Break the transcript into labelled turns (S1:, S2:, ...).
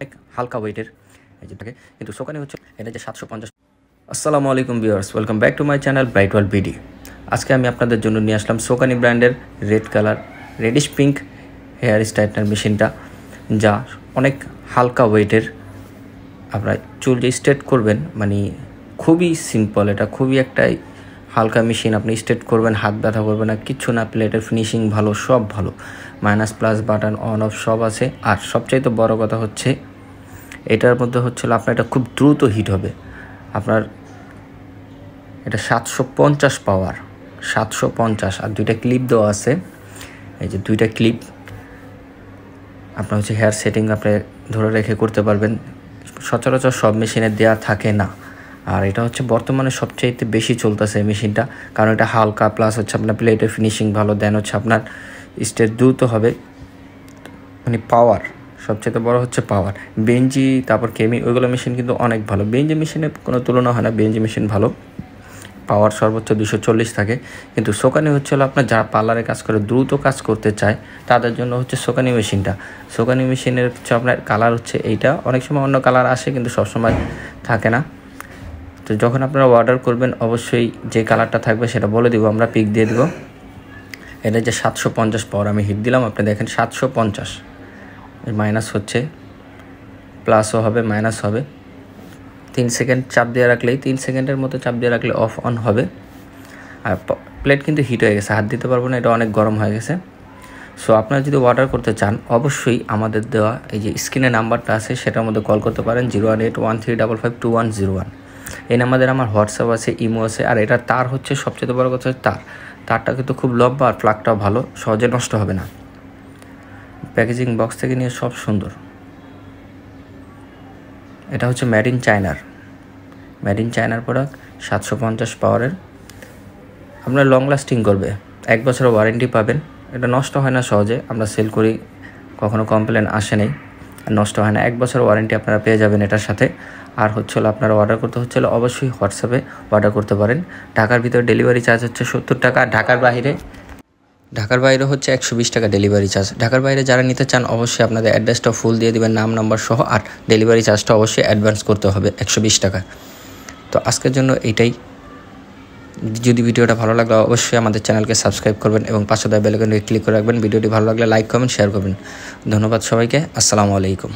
S1: অনেক হালকা ওয়েটের যেটাকে কিন্তু সোকানি হচ্ছে এটা যে 750। আসসালামু আলাইকুম viewers, welcome back to my channel Bright World BD. আজকে আমি আপনাদের জন্য নিয়ে আসলাম সোকানি ব্র্যান্ডের red colour reddish pink hair straightener মেশিনটা, যা অনেক হালকা ওয়েটের। আপনারা চুল যে স্ট্রেট করবেন মানে খুবই সিম্পল, এটা খুবই একটাই হালকা মেশিন। আপনি স্ট্রেট করবেন, হাত ব্যথা করবে না, কিচ্ছু না। প্লেটের ফিনিশিং ভালো, সব ভালো, minus plus button on of সব আছে। আর সবচাইতে বড় কথা হচ্ছে এটার মধ্যে হচ্ছিল আপনার এটা খুব দ্রুত হিট হবে। আপনার এটা 750 পাওয়ার, 750। আর দুইটা ক্লিপ দেওয়া আছে, এই যে দুইটা ক্লিপ আপনার হচ্ছে হেয়ার সেটিং আপনি ধরে রেখে করতে পারবেন। সচরাচর সব মেশিনে দেওয়া থাকে না। আর এটা হচ্ছে বর্তমানে সবচাইতে বেশি চলতেছে মেশিনটা, কারণ এটা হালকা প্লাস হচ্ছে আপনার প্লেটের ফিনিশিং ভালো, দেন হচ্ছে আপনার স্টেজ দ্রুত হবে, মানে পাওয়ার। সবচেয়ে বড় হচ্ছে পাওয়ার। বেঞ্জি তারপর কেমি ওইগুলো মেশিন কিন্তু অনেক ভালো, বেঞ্জি মেশিনের কোনো তুলনা হয় না। বেঞ্জি মেশিন ভালো, পাওয়ার সর্বোচ্চ 240 থাকে। কিন্তু সোকানি হচ্ছে আপনার যারা পার্লারে কাজ করে, দ্রুত কাজ করতে চায়, তাদের জন্য হচ্ছে সোকানি মেশিনটা। সোকানি মেশিনের হচ্ছে আপনার কালার হচ্ছে এইটা, অনেক সময় অন্য কালার আসে কিন্তু সবসময় থাকে না। তো যখন আপনারা অর্ডার করবেন অবশ্যই যে কালারটা থাকবে সেটা বলে দিব, আমরা পিক দিয়ে দিব। এটা যে 750 পাওয়ার, আমি হিট দিলাম, আপনি দেখেন 750। মাইনাস হচ্ছে, প্লাসও হবে মাইনাস হবে। 3 সেকেন্ড চাপ দিয়ে রাখলেই, 3 সেকেন্ডের মতো চাপ দিয়ে রাখলে অফ অন হবে। আর প্লেট কিন্তু হিট হয়ে গেছে, হাত দিতে পারবো না, এটা অনেক গরম হয়ে গেছে। সো আপনারা যদি অর্ডার করতে চান অবশ্যই আমাদের দেওয়া এই যে স্ক্রিনে নাম্বারটা আছে সেটার মধ্যে কল করতে পারেন, 01813552101। এই নাম্বারে আমার হোয়াটসঅ্যাপ আছে, ইমো আছে। আর এটার তার হচ্ছে সবচেয়ে বড় কথা, তারটা কিন্তু খুব লম্বা আর প্লাগটাও ভালো, সহজে নষ্ট হবে না। প্যাকেজিং বক্স থেকে নিয়ে সব সুন্দর। এটা হচ্ছে মেড ইন চায়নার প্রোডাক্ট, 750 পাওয়ারের। আপনার লং লাস্টিং করবে, 1 বছরের ওয়ারেন্টি পাবেন। এটা নষ্ট হয় না সহজে, আমরা সেল করি, কখনো কমপ্লেন আসে নাই, নষ্ট হয় না। 1 বছর ওয়ারেন্টি আপনারা পেয়ে যাবেন এটার সাথে। আর হচ্ছিল আপনারা অর্ডার করতে হচ্ছিল অবশ্যই হোয়াটসঅ্যাপে অর্ডার করতে পারেন। ঢাকার ভিতরে ডেলিভারি চার্জ হচ্ছে 70 টাকা, ঢাকার বাইরে হচ্ছে 120 টাকা ডেলিভারি চার্জ। ঢাকার বাইরে যারা নিতে চান অবশ্যই আপনাদের অ্যাড্রেসটা ফুল দিয়ে দিবেন, নাম নাম্বার সহ। আর ডেলিভারি চার্জটা অবশ্যই অ্যাডভান্স করতে হবে 120 টাকা। তো আজকের জন্য এইটাই। যদি ভিডিওটা ভালো লাগলে অবশ্যই আমাদের চ্যানেলকে সাবস্ক্রাইব করবেন এবং পাশে দেওয়া বেল আইকনে ক্লিক করে রাখবেন। ভিডিওটি ভালো লাগলে লাইক কমেন্ট শেয়ার করবেন। ধন্যবাদ সবাইকে, আসসালামু আলাইকুম।